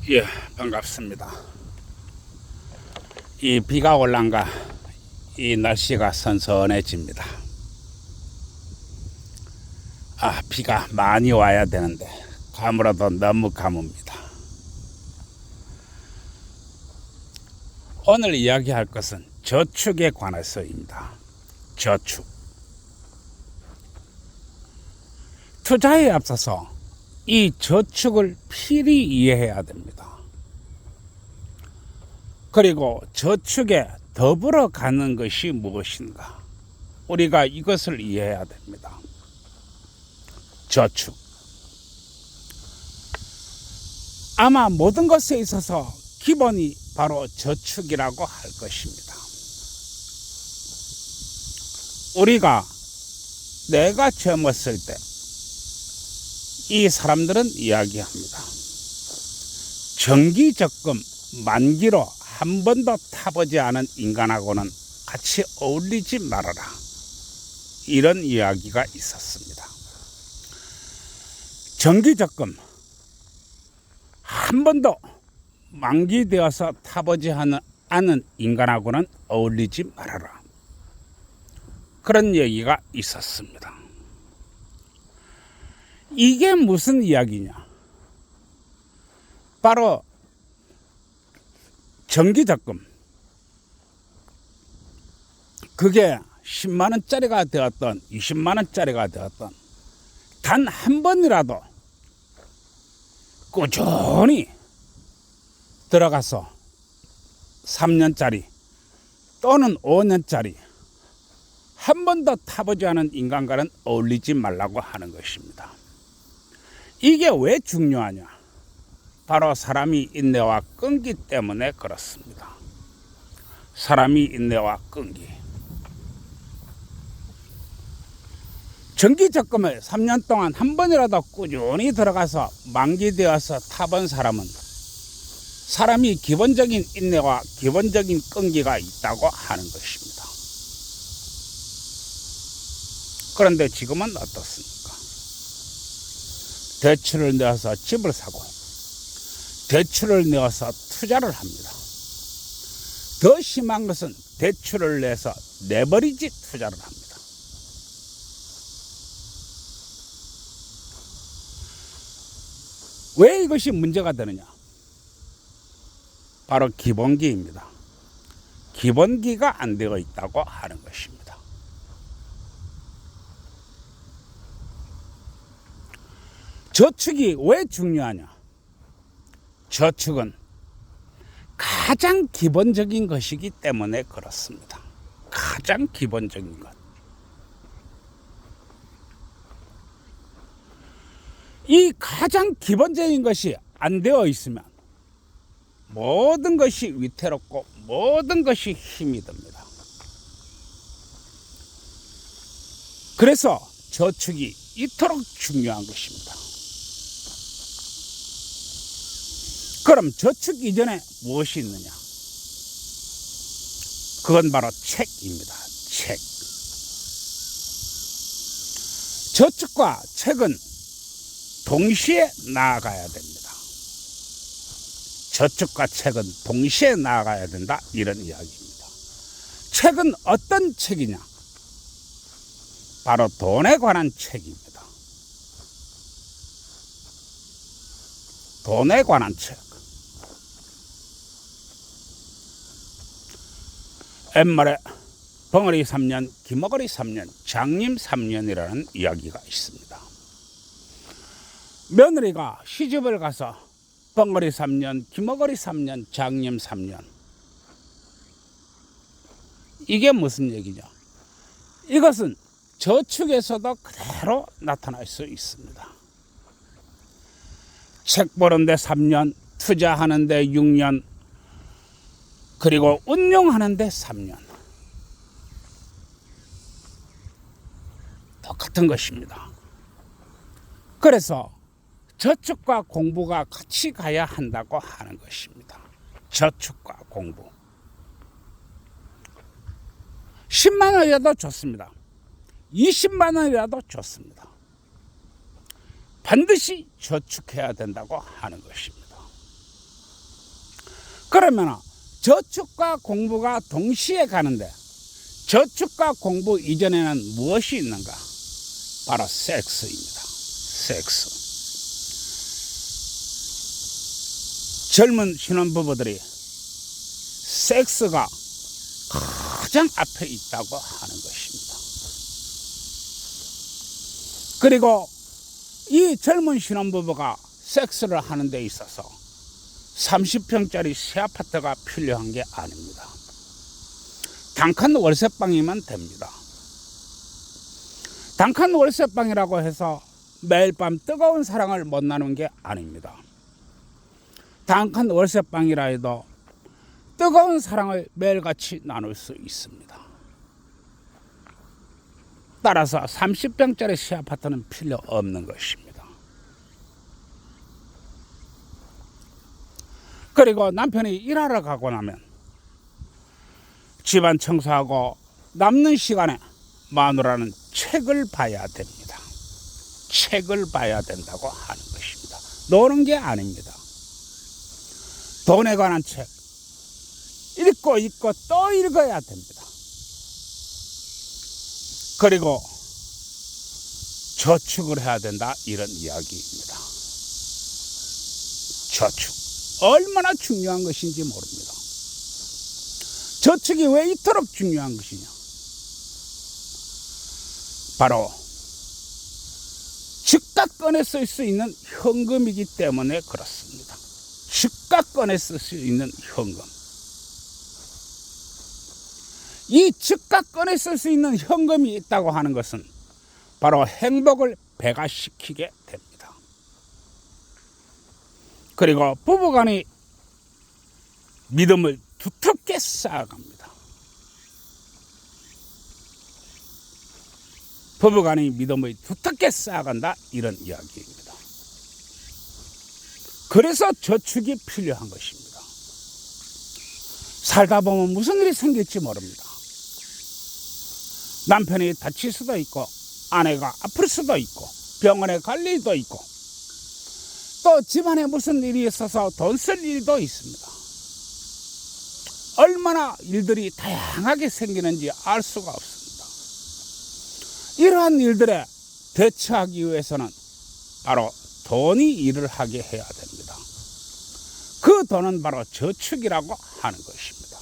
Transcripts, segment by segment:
예, 반갑습니다. 이 비가 올란가 이 날씨가 선선해집니다. 비가 많이 와야 되는데 가물어도 너무 가뭅니다. 오늘 이야기할 것은 저축에 관해서입니다. 저축. 투자에 앞서서 이 저축을 필히 이해해야 됩니다. 그리고 저축에 더불어 가는 것이 무엇인가? 우리가 이것을 이해해야 됩니다. 저축. 아마 모든 것에 있어서 기본이 바로 저축이라고 할 것입니다. 우리가 내가 젊었을 때 이 사람들은 이야기합니다. 정기적금 만기로 한 번도 타보지 않은 인간하고는 같이 어울리지 말아라. 이런 이야기가 있었습니다. 정기적금 한 번도 만기되어서 타보지 않은 인간하고는 어울리지 말아라. 그런 얘기가 있었습니다. 이게 무슨 이야기냐? 바로 정기적금. 그게 10만 원짜리가 되었던 20만 원짜리가 되었던 단 한 번이라도 꾸준히 들어가서 3년짜리 또는 5년짜리 한 번도 타보지 않은 인간과는 어울리지 말라고 하는 것입니다. 이게 왜 중요하냐? 바로 사람이 인내와 끈기 때문에 그렇습니다. 사람이 인내와 끈기. 정기적금을 3년 동안 한 번이라도 꾸준히 들어가서 만기되어서 타본 사람은 사람이 기본적인 인내와 기본적인 끈기가 있다고 하는 것입니다. 그런데 지금은 어떻습니까? 대출을 내어서 집을 사고 대출을 내어서 투자를 합니다. 더 심한 것은 대출을 내서 레버리지 투자를 합니다. 왜 이것이 문제가 되느냐? 바로 기본기입니다. 기본기가 안 되어 있다고 하는 것입니다. 저축이 왜 중요하냐? 저축은 가장 기본적인 것이기 때문에 그렇습니다. 가장 기본적인 것. 이 가장 기본적인 것이 안 되어 있으면 모든 것이 위태롭고 모든 것이 힘이 듭니다. 그래서 저축이 이토록 중요한 것입니다. 그럼 저축 이전에 무엇이 있느냐? 그건 바로 책입니다. 책. 저축과 책은 동시에 나아가야 됩니다. 저축과 책은 동시에 나아가야 된다. 이런 이야기입니다. 책은 어떤 책이냐? 바로 돈에 관한 책입니다. 돈에 관한 책. 옛말에 벙어리 3년, 기머거리 3년, 장님 3년이라는 이야기가 있습니다. 며느리가 시집을 가서 벙어리 3년, 기머거리 3년, 장님 3년. 이게 무슨 얘기냐? 이것은 저축에서도 그대로 나타날 수 있습니다. 책 보는데 3년, 투자하는데 6년, 그리고 운용하는데 3년. 똑같은 것입니다. 그래서 저축과 공부가 같이 가야 한다고 하는 것입니다. 저축과 공부. 10만 원이라도 좋습니다. 20만 원이라도 좋습니다. 반드시 저축해야 된다고 하는 것입니다. 그러면 저축과 공부가 동시에 가는데 저축과 공부 이전에는 무엇이 있는가? 바로 섹스입니다. 섹스. 젊은 신혼부부들이 섹스가 가장 앞에 있다고 하는 것입니다. 그리고 이 젊은 신혼부부가 섹스를 하는 데 있어서 30평짜리 새 아파트가 필요한 게 아닙니다. 단칸 월세방이면 됩니다. 단칸 월세방이라고 해서 매일 밤 뜨거운 사랑을 못 나누는 게 아닙니다. 단칸 월세방이라 해도 뜨거운 사랑을 매일같이 나눌 수 있습니다. 따라서 30평짜리 새 아파트는 필요 없는 것입니다. 그리고 남편이 일하러 가고 나면 집안 청소하고 남는 시간에 마누라는 책을 봐야 됩니다. 책을 봐야 된다고 하는 것입니다. 노는 게 아닙니다. 돈에 관한 책 읽고 또 읽어야 됩니다. 그리고 저축을 해야 된다, 이런 이야기입니다. 저축 얼마나 중요한 것인지 모릅니다. 저축이 왜 이토록 중요한 것이냐? 바로 즉각 꺼내 쓸 수 있는 현금이기 때문에 그렇습니다. 즉각 꺼내 쓸 수 있는 현금. 이 즉각 꺼내 쓸 수 있는 현금이 있다고 하는 것은 바로 행복을 배가시키게 됩니다. 그리고 부부간의 믿음을 두텁게 쌓아갑니다. 부부간의 믿음을 두텁게 쌓아간다, 이런 이야기입니다. 그래서 저축이 필요한 것입니다. 살다 보면 무슨 일이 생길지 모릅니다. 남편이 다칠 수도 있고 아내가 아플 수도 있고 병원에 갈 일도 있고 또 집안에 무슨 일이 있어서 돈 쓸 일도 있습니다. 얼마나 일들이 다양하게 생기는지 알 수가 없습니다. 이러한 일들에 대처하기 위해서는 바로 돈이 일을 하게 해야 됩니다. 그 돈은 바로 저축이라고 하는 것입니다.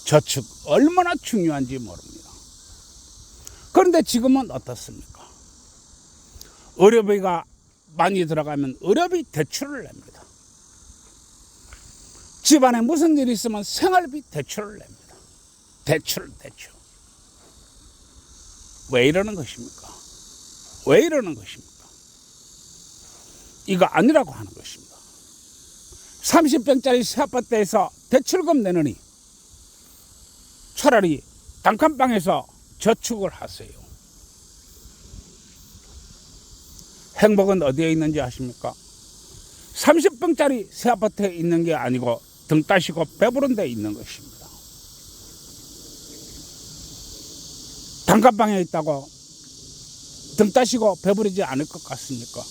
저축 얼마나 중요한지 모릅니다. 그런데 지금은 어떻습니까? 의료비가 많이 들어가면 의료비 대출을 냅니다. 집안에 무슨 일이 있으면 생활비 대출을 냅니다. 대출. 왜 이러는 것입니까? 왜 이러는 것입니까? 이거 아니라고 하는 것입니다. 30평짜리 새 아파트에서 대출금 내느니 차라리 단칸방에서 저축을 하세요. 행복은 어디에 있는지 아십니까? 30평짜리 새 아파트에 있는 게 아니고 등 따시고 배부른 데 있는 것입니다. 단칸방에 있다고 등 따시고 배부르지 않을 것 같습니까?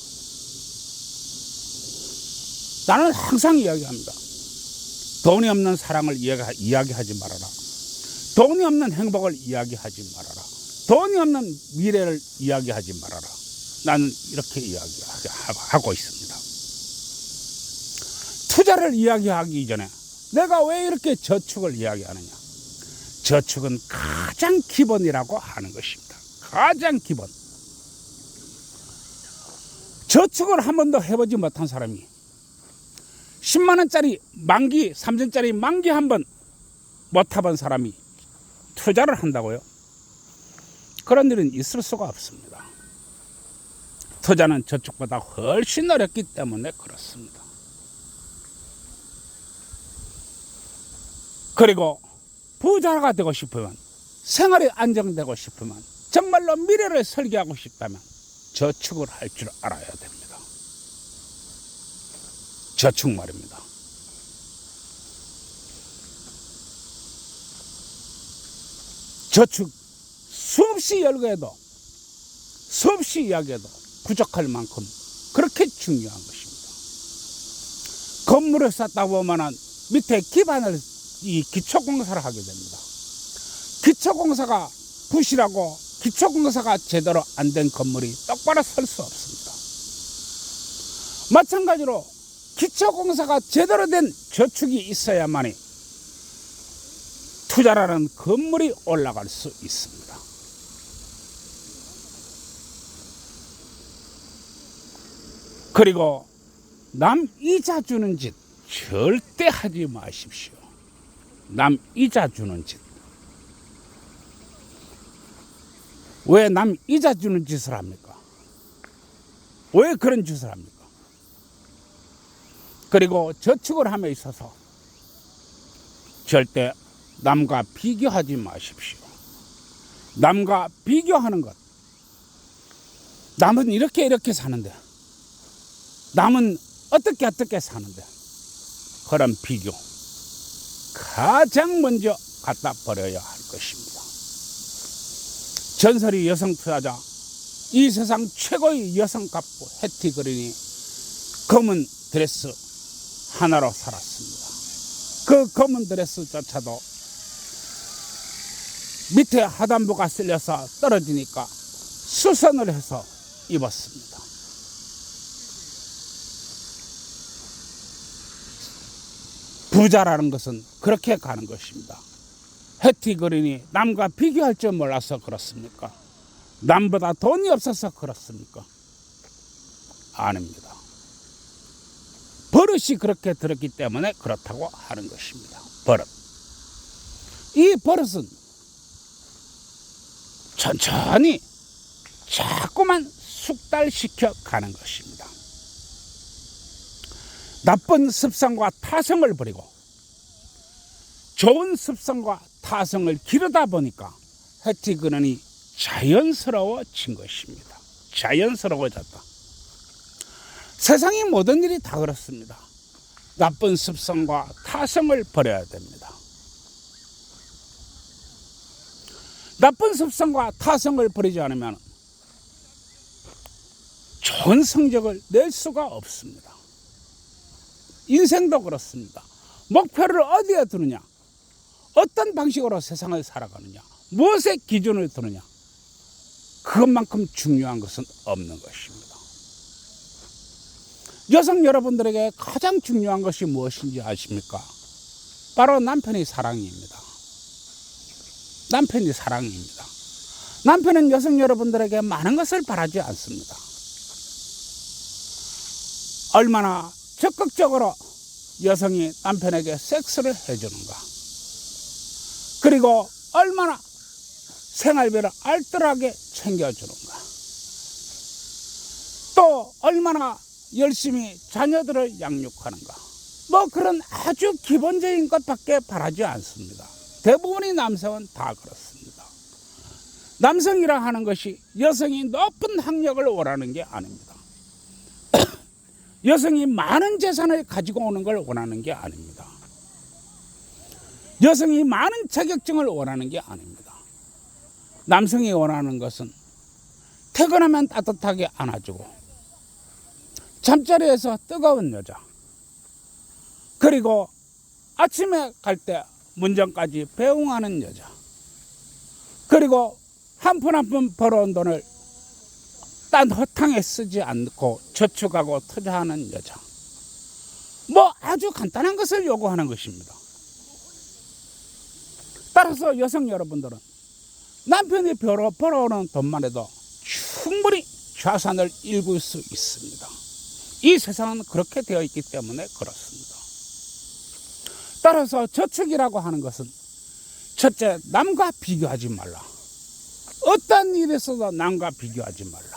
나는 항상 이야기합니다. 돈이 없는 사랑을 이야기하지 말아라. 돈이 없는 행복을 이야기하지 말아라. 돈이 없는 미래를 이야기하지 말아라. 나는 이렇게 이야기하고 있습니다. 투자를 이야기하기 이전에 내가 왜 이렇게 저축을 이야기하느냐? 저축은 가장 기본이라고 하는 것입니다. 가장 기본. 저축을 한 번도 해보지 못한 사람이 10만 원짜리 만기, 3천짜리 만기 한 번 못 타본 사람이 투자를 한다고요? 그런 일은 있을 수가 없습니다. 투자는 저축보다 훨씬 어렵기 때문에 그렇습니다. 그리고 부자가 되고 싶으면, 생활이 안정되고 싶으면, 정말로 미래를 설계하고 싶다면 저축을 할 줄 알아야 됩니다. 저축 말입니다. 저축 수없이 열거해도 수없이 이야기해도 부족할 만큼 그렇게 중요한 것입니다. 건물을 쌓다 보면은 밑에 기반을 이 기초공사를 하게 됩니다. 기초공사가 부실하고 기초공사가 제대로 안 된 건물이 똑바로 설 수 없습니다. 마찬가지로 기초공사가 제대로 된 저축이 있어야만이 투자라는 건물이 올라갈 수 있습니다. 그리고 남 이자 주는 짓 절대 하지 마십시오. 남 이자 주는 짓. 왜 남 이자 주는 짓을 합니까? 왜 그런 짓을 합니까? 그리고 저축을 함에 있어서 절대 남과 비교하지 마십시오. 남과 비교하는 것. 남은 이렇게 사는데, 남은 어떻게 사는데, 그런 비교 가장 먼저 갖다 버려야 할 것입니다. 전설이 여성 투자자, 이 세상 최고의 여성 갑부 해티 그린이 검은 드레스 하나로 살았습니다. 그 검은 드레스조차도 밑에 하단부가 쓸려서 떨어지니까 수선을 해서 입었습니다. 부자라는 것은 그렇게 가는 것입니다. 해티 그린이 남과 비교할 줄 몰라서 그렇습니까? 남보다 돈이 없어서 그렇습니까? 아닙니다. 버릇이 그렇게 들었기 때문에 그렇다고 하는 것입니다. 버릇. 이 버릇은 천천히 자꾸만 숙달시켜 가는 것입니다. 나쁜 습성과 타성을 버리고 좋은 습성과 타성을 기르다 보니까 해티 그린이 자연스러워진 것입니다. 자연스러워졌다. 세상의 모든 일이 다 그렇습니다. 나쁜 습성과 타성을 버려야 됩니다. 나쁜 습성과 타성을 버리지 않으면 좋은 성적을 낼 수가 없습니다. 인생도 그렇습니다. 목표를 어디에 두느냐, 어떤 방식으로 세상을 살아가느냐, 무엇의 기준을 두느냐, 그것만큼 중요한 것은 없는 것입니다. 여성 여러분들에게 가장 중요한 것이 무엇인지 아십니까? 바로 남편의 사랑입니다. 남편이 사랑입니다. 남편은 여성 여러분들에게 많은 것을 바라지 않습니다. 얼마나 적극적으로 여성이 남편에게 섹스를 해주는가, 그리고 얼마나 생활비를 알뜰하게 챙겨주는가, 또 얼마나 열심히 자녀들을 양육하는가, 뭐 그런 아주 기본적인 것밖에 바라지 않습니다. 대부분의 남성은 다 그렇습니다. 남성이라 하는 것이 여성이 높은 학력을 원하는 게 아닙니다. 여성이 많은 재산을 가지고 오는 걸 원하는 게 아닙니다. 여성이 많은 자격증을 원하는 게 아닙니다. 남성이 원하는 것은 퇴근하면 따뜻하게 안아주고, 잠자리에서 뜨거운 여자, 그리고 아침에 갈 때 문전까지 배웅하는 여자, 그리고 한 푼 한 푼 벌어온 돈을 딴 허탕에 쓰지 않고 저축하고 투자하는 여자, 뭐 아주 간단한 것을 요구하는 것입니다. 따라서 여성 여러분들은 남편이 벌어오는 돈만 해도 충분히 자산을 일굴 수 있습니다. 이 세상은 그렇게 되어 있기 때문에 그렇습니다. 따라서 저축이라고 하는 것은 첫째, 남과 비교하지 말라. 어떤 일이 있어도 남과 비교하지 말라.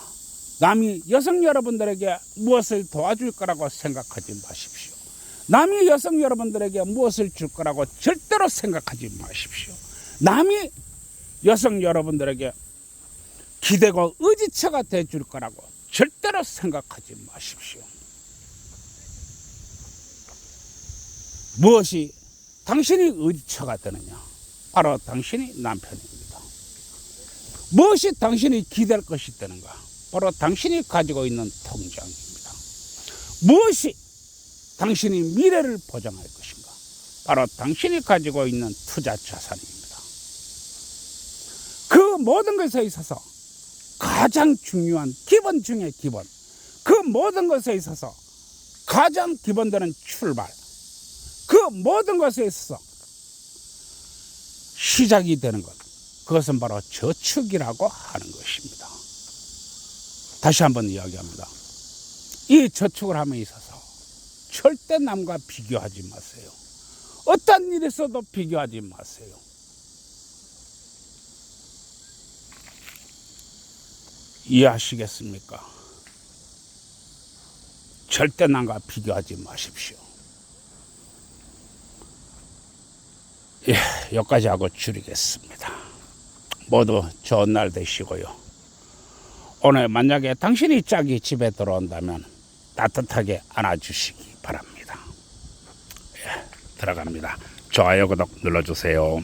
남이 여성 여러분들에게 무엇을 도와줄 거라고 생각하지 마십시오. 남이 여성 여러분들에게 무엇을 줄 거라고 절대로 생각하지 마십시오. 남이 여성 여러분들에게 기대고 의지처가 돼줄 거라고 절대로 생각하지 마십시오. 무엇이 당신이 의지처가 되느냐? 바로 당신이 남편입니다. 무엇이 당신이 기댈 것이 되는가? 바로 당신이 가지고 있는 통장입니다. 무엇이 당신이 미래를 보장할 것인가? 바로 당신이 가지고 있는 투자 자산입니다. 그 모든 것에 있어서 가장 중요한 기본 중에 기본, 그 모든 것에 있어서 가장 기본되는 출발, 그 모든 것에 있어서 시작이 되는 것, 그것은 바로 저축이라고 하는 것입니다. 다시 한번 이야기합니다. 이 저축을 함에 있어서 절대 남과 비교하지 마세요. 어떤 일이 있어도 비교하지 마세요. 이해하시겠습니까? 절대 남과 비교하지 마십시오. 예, 여기까지 하고 줄이겠습니다. 모두 좋은 날 되시고요. 오늘 만약에 당신이 짝이 집에 들어온다면 따뜻하게 안아주시기 바랍니다. 예, 들어갑니다. 좋아요, 구독 눌러주세요.